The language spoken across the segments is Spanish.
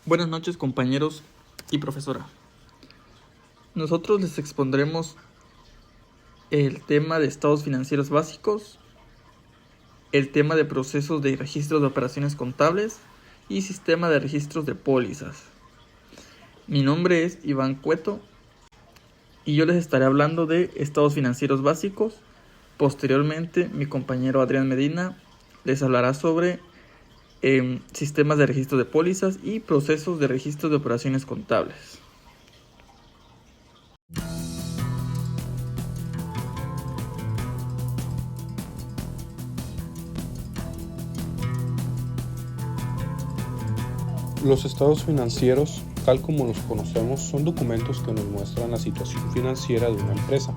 Buenas noches, compañeros y profesora. Nosotros les expondremos el tema de estados financieros básicos, el tema de procesos de registro de operaciones contables y sistema de registros de pólizas. Mi nombre es Iván Cueto y yo les estaré hablando de estados financieros básicos. Posteriormente, mi compañero Adrián Medina les hablará sobre sistemas de registro de pólizas y procesos de registro de operaciones contables. Los estados financieros, tal como los conocemos, son documentos que nos muestran la situación financiera de una empresa.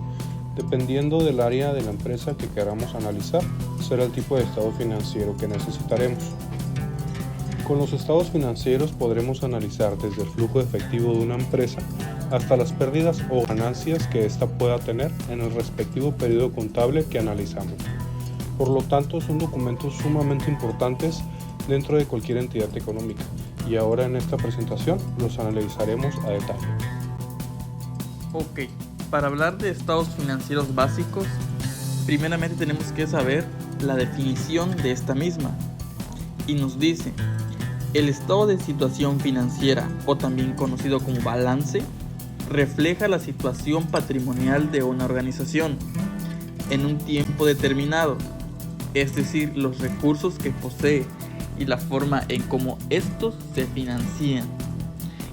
Dependiendo del área de la empresa que queramos analizar, será el tipo de estado financiero que necesitaremos. Con los estados financieros podremos analizar desde el flujo efectivo de una empresa hasta las pérdidas o ganancias que ésta pueda tener en el respectivo periodo contable que analizamos. Por lo tanto, son documentos sumamente importantes dentro de cualquier entidad económica, y ahora en esta presentación los analizaremos a detalle. Ok, para hablar de estados financieros básicos, primeramente tenemos que saber la definición de esta misma. Y nos dice: el estado de situación financiera, o también conocido como balance, refleja la situación patrimonial de una organización en un tiempo determinado, es decir, los recursos que posee y la forma en cómo estos se financian.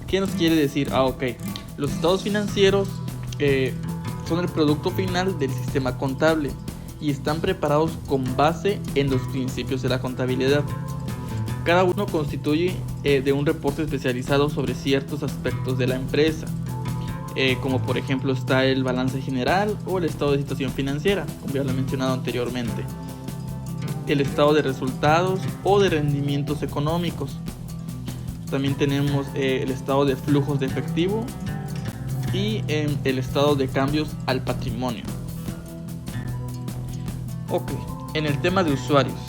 ¿Qué nos quiere decir? Ok, los estados financieros son el producto final del sistema contable y están preparados con base en los principios de la contabilidad. Cada uno constituye de un reporte especializado sobre ciertos aspectos de la empresa, como por ejemplo está el balance general o el estado de situación financiera, como ya lo he mencionado anteriormente, el estado de resultados o de rendimientos económicos. También tenemos el estado de flujos de efectivo y el estado de cambios al patrimonio. Ok, en el tema de usuarios,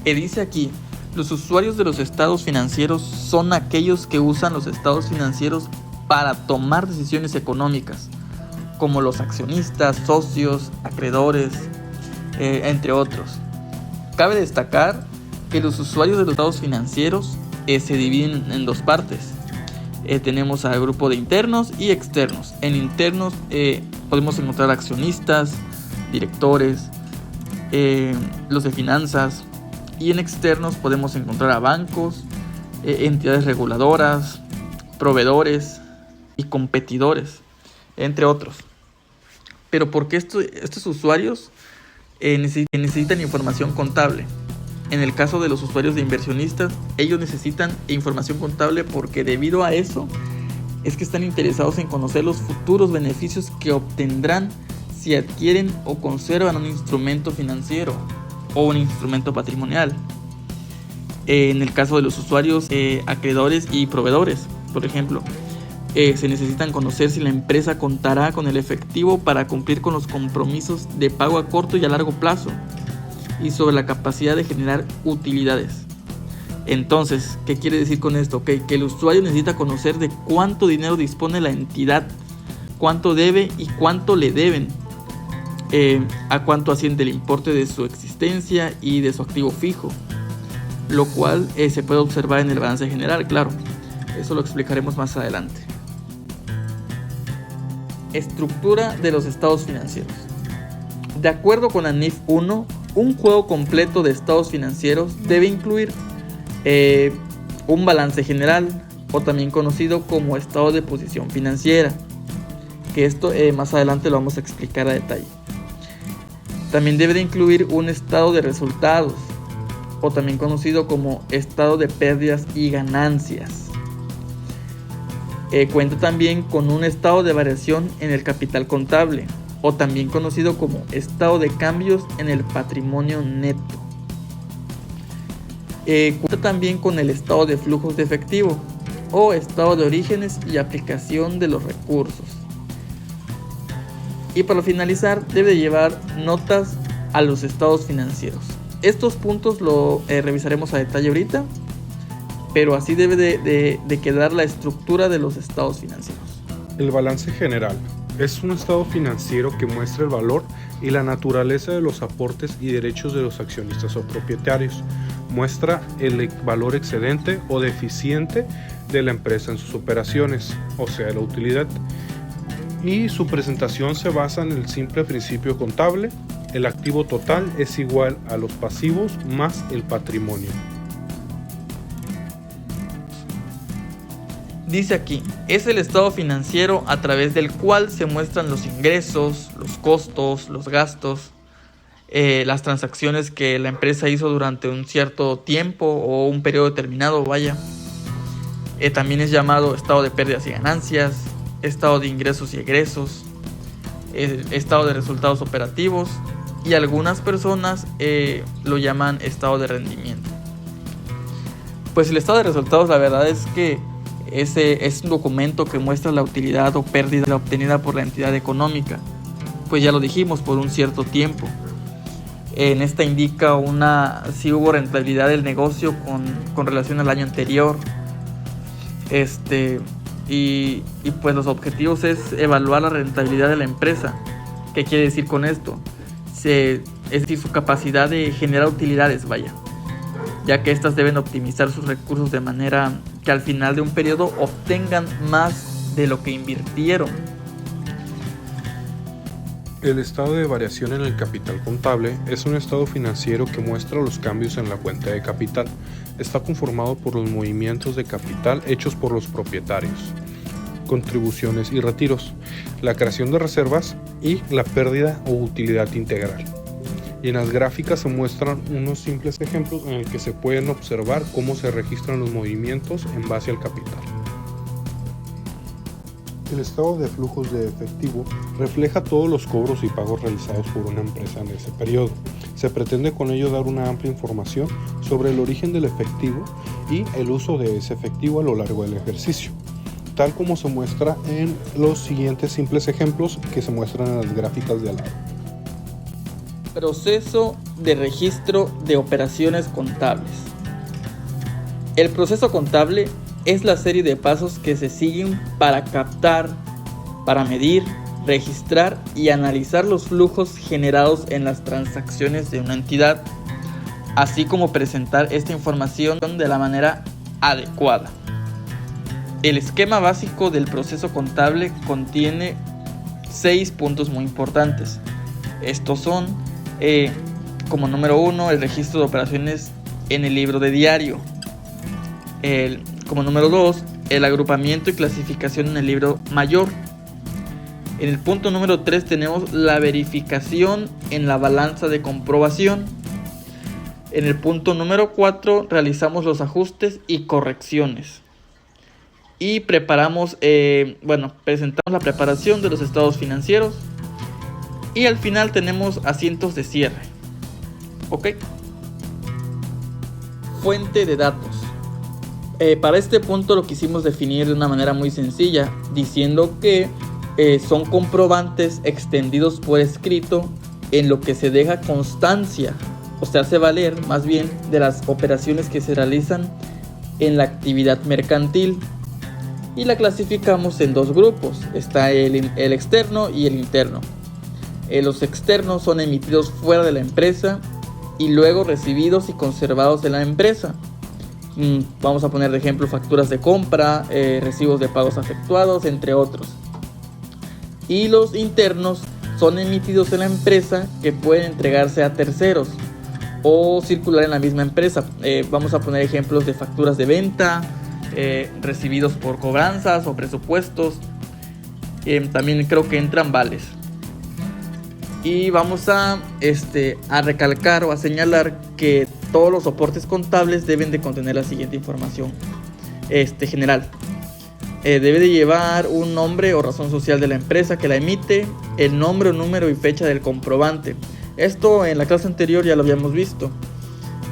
dice aquí: los usuarios de los estados financieros son aquellos que usan los estados financieros para tomar decisiones económicas, como los accionistas, socios, acreedores, entre otros. Cabe destacar que los usuarios de los estados financieros se dividen en dos partes. Tenemos al grupo de internos y externos. En internos podemos encontrar accionistas, directores, los de finanzas. Y en externos podemos encontrar a bancos, entidades reguladoras, proveedores y competidores, entre otros. Pero ¿por qué estos usuarios necesitan información contable? En el caso de los usuarios de inversionistas, ellos necesitan información contable porque debido a eso es que están interesados en conocer los futuros beneficios que obtendrán si adquieren o conservan un instrumento financiero o un instrumento patrimonial. En el caso de los usuarios acreedores y proveedores, por ejemplo, se necesitan conocer si la empresa contará con el efectivo para cumplir con los compromisos de pago a corto y a largo plazo, y sobre la capacidad de generar utilidades. Entonces, ¿qué quiere decir con esto? Que el usuario necesita conocer de cuánto dinero dispone la entidad, cuánto debe y cuánto le deben, a cuánto asciende el importe de su existencia y de su activo fijo, lo cual se puede observar en el balance general, claro. Eso lo explicaremos más adelante. Estructura de los estados financieros. De acuerdo con la NIF 1, un juego completo de estados financieros debe incluir un balance general, o también conocido como estado de posición financiera, que esto más adelante lo vamos a explicar a detalle. También debe de incluir un estado de resultados, o también conocido como estado de pérdidas y ganancias. Cuenta también con un estado de variación en el capital contable, o también conocido como estado de cambios en el patrimonio neto. Cuenta también con el estado de flujos de efectivo, o estado de orígenes y aplicación de los recursos. Y para finalizar, debe llevar notas a los estados financieros. Estos puntos lo revisaremos a detalle ahorita. pero así debe de quedar la estructura de los estados financieros. El balance general es un estado financiero que muestra el valor y la naturaleza de los aportes y derechos de los accionistas o propietarios. Muestra el valor excedente o deficiente de la empresa en sus operaciones, o sea, la utilidad. Y su presentación se basa en el simple principio contable: el activo total es igual a los pasivos más el patrimonio. Dice aquí, es el estado financiero a través del cual se muestran los ingresos, los costos, los gastos, las transacciones que la empresa hizo durante un cierto tiempo o un periodo determinado, vaya. También es llamado estado de pérdidas y ganancias, estado de ingresos y egresos, estado de resultados operativos, y algunas personas lo llaman estado de rendimiento. Pues el estado de resultados, la verdad es que ese es un documento que muestra la utilidad o pérdida obtenida por la entidad económica, pues ya lo dijimos, por un cierto tiempo. En esta indica si hubo rentabilidad del negocio con relación al año anterior. Y pues los objetivos es evaluar la rentabilidad de la empresa. ¿Qué quiere decir con esto? Es decir, su capacidad de generar utilidades, vaya, ya que éstas deben optimizar sus recursos de manera que al final de un periodo obtengan más de lo que invirtieron. El estado de variación en el capital contable es un estado financiero que muestra los cambios en la cuenta de capital. Está conformado por los movimientos de capital hechos por los propietarios, contribuciones y retiros, la creación de reservas y la pérdida o utilidad integral. Y en las gráficas se muestran unos simples ejemplos en el que se pueden observar cómo se registran los movimientos en base al capital. El estado de flujos de efectivo refleja todos los cobros y pagos realizados por una empresa en ese periodo. Se pretende con ello dar una amplia información sobre el origen del efectivo y el uso de ese efectivo a lo largo del ejercicio, tal como se muestra en los siguientes simples ejemplos que se muestran en las gráficas de al lado. Proceso de registro de operaciones contables. El proceso contable es la serie de pasos que se siguen para captar, para medir, registrar y analizar los flujos generados en las transacciones de una entidad, así como presentar esta información de la manera adecuada. El esquema básico del proceso contable contiene 6 puntos muy importantes. Estos son, como número 1, el registro de operaciones en el libro de diario. Como número 2, el agrupamiento y clasificación en el libro mayor. En el punto número 3 tenemos la verificación en la balanza de comprobación. En el punto número 4 realizamos los ajustes y correcciones. Y presentamos la preparación de los estados financieros. Y al final tenemos asientos de cierre. ¿Ok? Fuente de datos. Para este punto lo quisimos definir de una manera muy sencilla, diciendo que son comprobantes extendidos por escrito en lo que se deja constancia, o se hace valer más bien de las operaciones que se realizan en la actividad mercantil. Y la clasificamos en 2 grupos, está el externo y el interno. Los externos son emitidos fuera de la empresa y luego recibidos y conservados en la empresa. Vamos a poner de ejemplo facturas de compra, recibos de pagos efectuados, entre otros. Y los internos son emitidos en la empresa, que pueden entregarse a terceros o circular en la misma empresa. Vamos a poner ejemplos de facturas de venta, recibidos por cobranzas o presupuestos. También creo que entran vales. Y vamos a recalcar o a señalar que todos los soportes contables deben de contener la siguiente información general. Debe de llevar un nombre o razón social de la empresa que la emite, el nombre, número y fecha del comprobante. Esto en la clase anterior ya lo habíamos visto.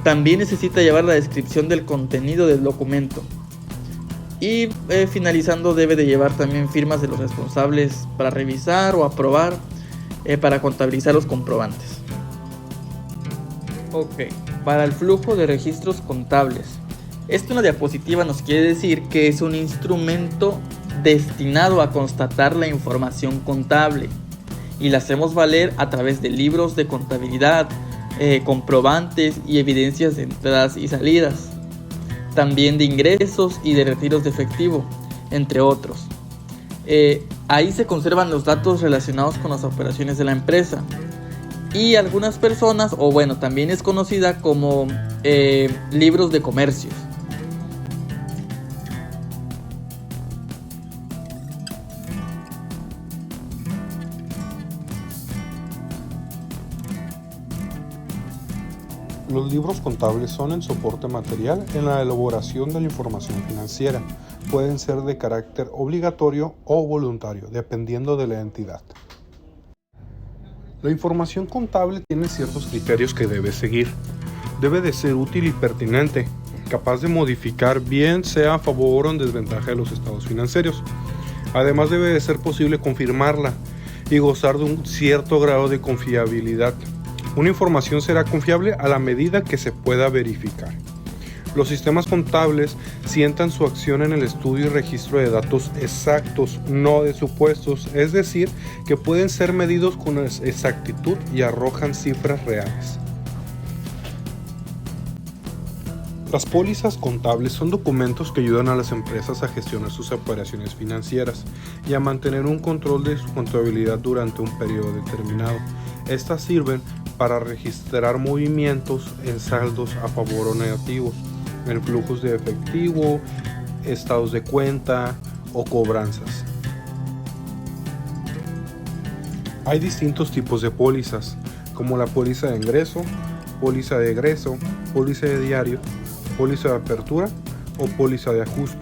También necesita llevar la descripción del contenido del documento. Y finalizando, debe de llevar también firmas de los responsables para revisar o aprobar, para contabilizar los comprobantes. Ok, para el flujo de registros contables. Esto en la diapositiva nos quiere decir que es un instrumento destinado a constatar la información contable y la hacemos valer a través de libros de contabilidad, comprobantes y evidencias de entradas y salidas, también de ingresos y de retiros de efectivo, entre otros. Ahí se conservan los datos relacionados con las operaciones de la empresa. Y algunas personas, o bueno, también es conocida como libros de comercios. Los libros contables son el soporte material en la elaboración de la información financiera. Pueden ser de carácter obligatorio o voluntario, dependiendo de la entidad. La información contable tiene ciertos criterios que debe seguir. Debe de ser útil y pertinente, capaz de modificar bien sea a favor o en desventaja de los estados financieros. Además debe de ser posible confirmarla y gozar de un cierto grado de confiabilidad. Una información será confiable a la medida que se pueda verificar. Los sistemas contables sientan su acción en el estudio y registro de datos exactos, no de supuestos, es decir, que pueden ser medidos con exactitud y arrojan cifras reales. Las pólizas contables son documentos que ayudan a las empresas a gestionar sus operaciones financieras y a mantener un control de su contabilidad durante un periodo determinado. Estas sirven para registrar movimientos en saldos a favor o negativos, en flujos de efectivo, estados de cuenta o cobranzas. Hay distintos tipos de pólizas, como la póliza de ingreso, póliza de egreso, póliza de diario, póliza de apertura o póliza de ajuste.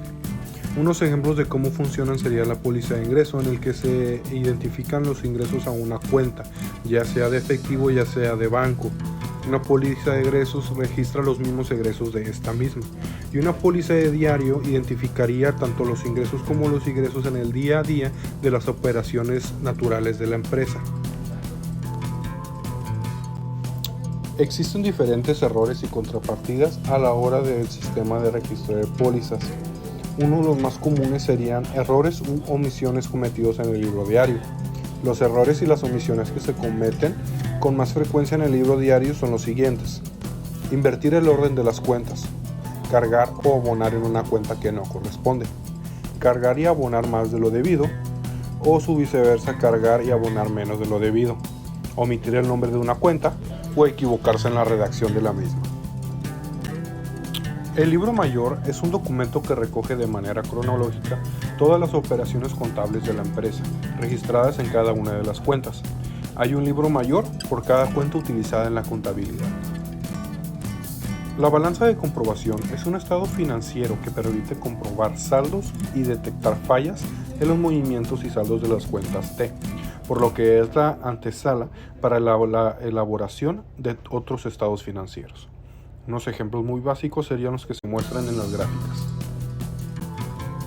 Unos ejemplos de cómo funcionan sería la póliza de ingreso, en el que se identifican los ingresos a una cuenta, ya sea de efectivo ya sea de banco. Una póliza de egresos registra los mismos egresos de esta misma. Y una póliza de diario identificaría tanto los ingresos como los ingresos en el día a día de las operaciones naturales de la empresa. Existen diferentes errores y contrapartidas a la hora del sistema de registro de pólizas. Uno de los más comunes serían errores u omisiones cometidos en el libro diario. Los errores y las omisiones que se cometen con más frecuencia en el libro diario son los siguientes: invertir el orden de las cuentas, cargar o abonar en una cuenta que no corresponde, cargar y abonar más de lo debido, o su viceversa, cargar y abonar menos de lo debido, omitir el nombre de una cuenta o equivocarse en la redacción de la misma. El libro mayor es un documento que recoge de manera cronológica todas las operaciones contables de la empresa, registradas en cada una de las cuentas. Hay un libro mayor por cada cuenta utilizada en la contabilidad. La balanza de comprobación es un estado financiero que permite comprobar saldos y detectar fallas en los movimientos y saldos de las cuentas T, por lo que es la antesala para la elaboración de otros estados financieros. Unos ejemplos muy básicos serían los que se muestran en las gráficas.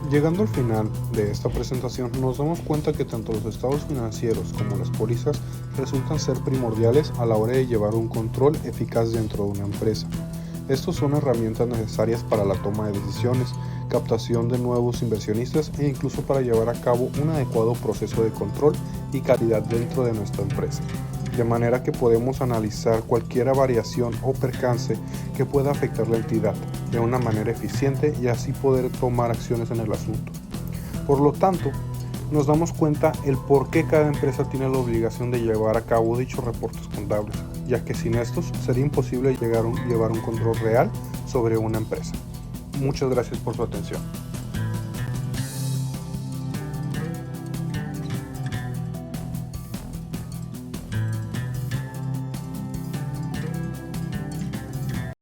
Llegando al final de esta presentación, nos damos cuenta que tanto los estados financieros como las pólizas resultan ser primordiales a la hora de llevar un control eficaz dentro de una empresa. Estos son herramientas necesarias para la toma de decisiones, captación de nuevos inversionistas e incluso para llevar a cabo un adecuado proceso de control y calidad dentro de nuestra empresa, de manera que podemos analizar cualquier variación o percance que pueda afectar la entidad de una manera eficiente y así poder tomar acciones en el asunto. Por lo tanto, nos damos cuenta el por qué cada empresa tiene la obligación de llevar a cabo dichos reportes contables, ya que sin estos sería imposible llevar un control real sobre una empresa. Muchas gracias por su atención.